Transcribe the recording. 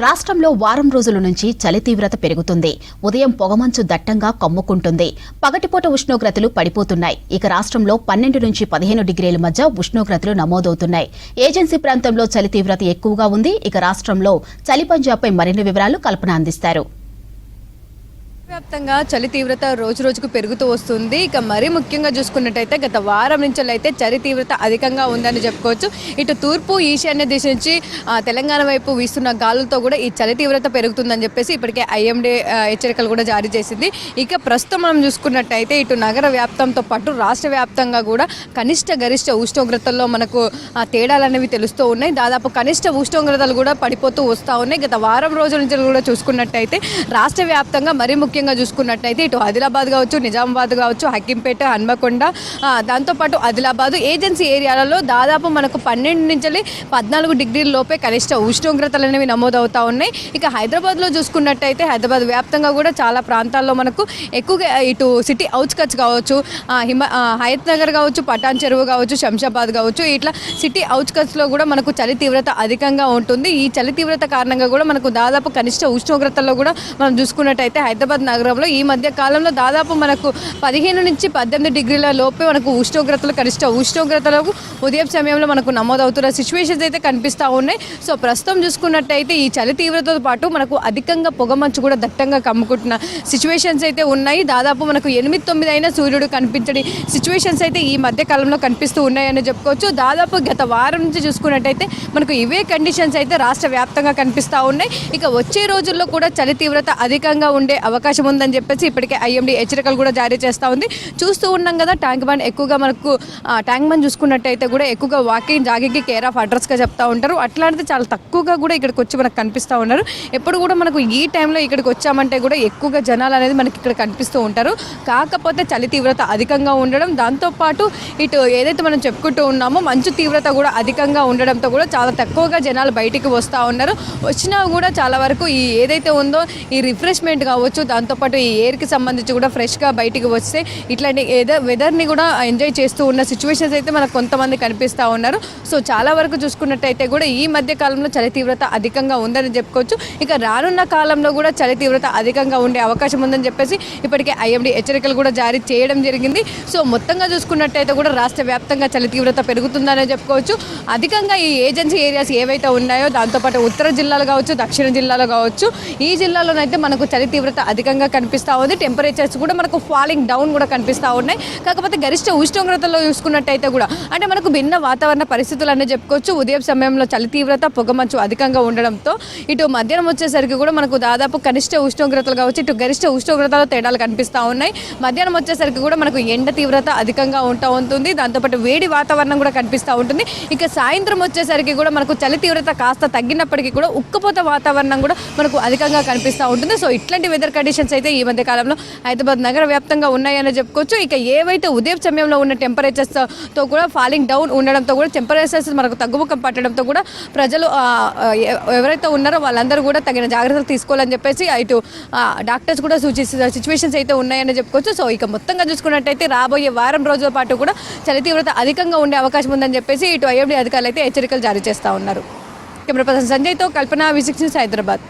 రాష్ట్రంలో వారం రోజుల నుంచి చలి తీవ్రత పెరుగుతుంది. ఉదయం పొగమంచు దట్టంగా కమ్ముకుంటుంది. పగటిపూట ఉష్ణోగ్రతలు పడిపోతున్నాయి. ఇక రాష్ట్రంలో 12 నుంచి 15 డిగ్రీల మధ్య ఉష్ణోగ్రతలు నమోదవుతున్నాయి. ఏజెన్సీ ప్రాంతంలో చలి తీవ్రత ఎక్కువగా ఉంది. ఇక రాష్ట్రంలో చలి పంజాపై మరిన్ని వివరాలు కల్పన అందిస్తారు. వ్యాప్తంగా చలి తీవ్రత రోజు రోజుకు పెరుగుతూ వస్తుంది. ఇక మరీ ముఖ్యంగా చూసుకున్నట్టయితే గత వారం నుంచి అయితే చలి తీవ్రత అధికంగా ఉందని చెప్పుకోవచ్చు. ఇటు తూర్పు ఈశాన్య దిశ నుంచి తెలంగాణ వైపు వీస్తున్న గాలులతో కూడా ఈ చలి తీవ్రత పెరుగుతుందని చెప్పేసి ఇప్పటికే ఐఎండీ హెచ్చరికలు కూడా జారీ చేసింది. ఇక ప్రస్తుతం మనం చూసుకున్నట్టయితే ఇటు నగర వ్యాప్తంతో పాటు రాష్ట్ర వ్యాప్తంగా కూడా కనిష్ట గరిష్ట ఉష్ణోగ్రతల్లో మనకు తేడాలు అనేవి తెలుస్తూ ఉన్నాయి. దాదాపు కనిష్ట ఉష్ణోగ్రతలు కూడా పడిపోతూ వస్తూ ఉన్నాయి. గత వారం రోజుల నుంచి కూడా చూసుకున్నట్టయితే రాష్ట్ర వ్యాప్తంగా మరీ ముఖ్యంగా చూసుకున్నట్టయితే ఇటు ఆదిలాబాద్ కావచ్చు, నిజామాబాద్ కావచ్చు, హకీంపేట, హన్మకొండ, దాంతోపాటు ఆదిలాబాద్ ఏజెన్సీ ఏరియాలలో దాదాపు మనకు 12 నుంచి 14 డిగ్రీల లోపే కనిష్ట ఉష్ణోగ్రతలు అనేవి నమోదవుతూ ఉన్నాయి. ఇక హైదరాబాద్లో చూసుకున్నట్టయితే హైదరాబాద్ వ్యాప్తంగా కూడా చాలా ప్రాంతాల్లో మనకు ఎక్కువగా ఇటు సిటీ అవుట్స్కట్స్ కావచ్చు, హయత్ నగర్ కావచ్చు, పటాన్ చెరువు కావచ్చు, శంషాబాద్ కావచ్చు, ఇట్లా సిటీ అవుట్స్కట్స్లో కూడా మనకు చలి తీవ్రత అధికంగా ఉంటుంది. ఈ చలి తీవ్రత కారణంగా కూడా మనకు దాదాపు కనిష్ట ఉష్ణోగ్రతల్లో కూడా మనం చూసుకున్నట్టయితే హైదరాబాద్ నగరంలో ఈ మధ్య కాలంలో దాదాపు మనకు 15 నుంచి 18 డిగ్రీల లోపే మనకు ఉష్ణోగ్రతలు కనిష్ట ఉష్ణోగ్రతలకు ఉదయం సమయంలో మనకు నమోదవుతున్న సిచ్యువేషన్స్ అయితే కనిపిస్తూ ఉన్నాయి. సో ప్రస్తుతం చూసుకున్నట్టయితే ఈ చలి తీవ్రతతో పాటు మనకు అధికంగా పొగమంచు కూడా దట్టంగా కమ్ముకుంటున్న సిచ్యువేషన్స్ అయితే ఉన్నాయి. దాదాపు మనకు 8-9 అయినా సూర్యుడు కనిపించని సిచ్యువేషన్స్ అయితే ఈ మధ్య కాలంలో కనిపిస్తూ ఉన్నాయని చెప్పుకోవచ్చు. దాదాపు గత వారం నుంచి చూసుకున్నట్టయితే మనకు ఇవే కండిషన్స్ అయితే రాష్ట్ర వ్యాప్తంగా కనిపిస్తూ ఉన్నాయి. ఇక వచ్చే రోజుల్లో కూడా చలి తీవ్రత అధికంగా ఉండే అవకాశం ఉందని చెప్పేసి ఇప్పటికే ఐఎండీ హెచ్చరికలు కూడా జారీ చేస్తూ ఉంది. చూస్తూ ఉన్నాం కదా, ట్యాంక్ బండ్ ఎక్కువగా మనకు ట్యాంక్ బండ్ చూసుకున్నట్టయితే కూడా ఎక్కువగా వాకింగ్ జాగింగ్కి కేర్ ఆఫ్ అడ్రస్గా చెప్తూ ఉంటారు. అట్లాంటిది చాలా తక్కువగా కూడా ఇక్కడికి వచ్చి మనకు కనిపిస్తూ ఉన్నారు. ఎప్పుడు కూడా మనకు ఈ టైంలో ఇక్కడికి వచ్చామంటే కూడా ఎక్కువగా జనాలు అనేది మనకి ఇక్కడ కనిపిస్తూ ఉంటారు. కాకపోతే చలి తీవ్రత అధికంగా ఉండడం, దాంతోపాటు ఇటు ఏదైతే మనం చెప్పుకుంటూ ఉన్నామో మంచు తీవ్రత కూడా అధికంగా ఉండడంతో కూడా చాలా తక్కువగా జనాలు బయటికి వస్తూ ఉన్నారు. వచ్చినా కూడా చాలా వరకు ఈ ఏదైతే ఉందో ఈ రిఫ్రెష్మెంట్ కావచ్చు, దాంతోపాటు ఈ ఎయిర్కి సంబంధించి కూడా ఫ్రెష్గా బయటికి వస్తే ఇట్లాంటి వెదర్ని కూడా ఎంజాయ్ చేస్తూ ఉన్న సిచ్యువేషన్స్ అయితే మనకు కొంతమంది కనిపిస్తూ ఉన్నారు. సో చాలా వరకు చూసుకున్నట్టయితే కూడా ఈ మధ్య కాలంలో చలి తీవ్రత అధికంగా ఉందని చెప్పుకోవచ్చు. ఇక రానున్న కాలంలో కూడా చలి తీవ్రత అధికంగా ఉండే అవకాశం ఉందని చెప్పేసి ఇప్పటికే ఐఎండీ హెచ్చరికలు కూడా జారీ చేయడం జరిగింది. సో మొత్తంగా చూసుకున్నట్టయితే కూడా రాష్ట్ర వ్యాప్తంగా చలి తీవ్రత పెరుగుతుందని చెప్పుకోవచ్చు. అధికంగా ఈ ఏజెన్సీ ఏరియాస్ ఏవైతే ఉన్నాయో దాంతోపాటు ఉత్తర జిల్లాలు కావచ్చు, దక్షిణ జిల్లాలో కావచ్చు, ఈ జిల్లాలోనైతే మనకు చలి తీవ్రత అధికంగా కనిపిస్తూ ఉంది. టెంపరేచర్స్ కూడా మనకు ఫాలింగ్ డౌన్ కూడా కనిపిస్తూ ఉన్నాయి. కాకపోతే గరిష్ట ఉష్ణోగ్రతలో చూసుకున్నట్టయితే కూడా అంటే మనకు భిన్న వాతావరణ పరిస్థితులు అనే చెప్పుకోవచ్చు. ఉదయం సమయంలో చలి తీవ్రత పొగమంచు అధికంగా ఉండడంతో ఇటు మధ్యాహ్నం వచ్చేసరికి కూడా మనకు దాదాపు కనిష్ట ఉష్ణోగ్రతలు కావచ్చు, ఇటు గరిష్ట ఉష్ణోగ్రతలో తేడాలు కనిపిస్తూ ఉన్నాయి. మధ్యాహ్నం వచ్చేసరికి కూడా మనకు ఎండ తీవ్రత అధికంగా ఉంటూ ఉంటుంది. దాంతోపాటు వేడి వాతావరణం కూడా కనిపిస్తూ ఉంటుంది. ఇక సాయంత్రం వచ్చేసరికి కూడా మనకు చలి తీవ్రత కాస్త తగ్గినప్పటికీ కూడా ఉక్కపోత వాతావరణం కూడా మనకు అధికంగా కనిపిస్తూ ఉంటుంది. సో ఇట్లాంటి వెదర్ కండిషన్స్ అయితే ఈ మధ్య కాలంలో హైదరాబాద్ నగర వ్యాప్తంగా ఉన్నాయని చెప్పుకోవచ్చు. ఇక ఏవైతే ఉదయం సమయంలో ఉన్న టెంపరేచర్స్తో కూడా ఫాలింగ్ డౌన్ ఉండడంతో కూడా టెంపరేచర్స్ మనకు తగ్గుముఖం పట్టడంతో కూడా ప్రజలు ఎవరైతే ఉన్నారో వాళ్ళందరూ కూడా తగిన జాగ్రత్తలు తీసుకోవాలని చెప్పేసి ఇటు డాక్టర్స్ కూడా సూచిస్తున్న సిచ్యువేషన్స్ అయితే ఉన్నాయని చెప్పుకోవచ్చు. సో ఇక మొత్తంగా చూసుకున్నట్టయితే రాబోయే వారం రోజుల పాటు కూడా చలి తీవ్రత అధికంగా ఉండే అవకాశం ఉందని చెప్పేసి ఇటు ఐఎండీ అధికారులు అయితే హెచ్చరికలు జారీ చేస్తూ ఉన్నారు. కెమెరా పర్సన్ సంజయ్తో కల్పన, V6 న్యూస్, హైదరాబాద్.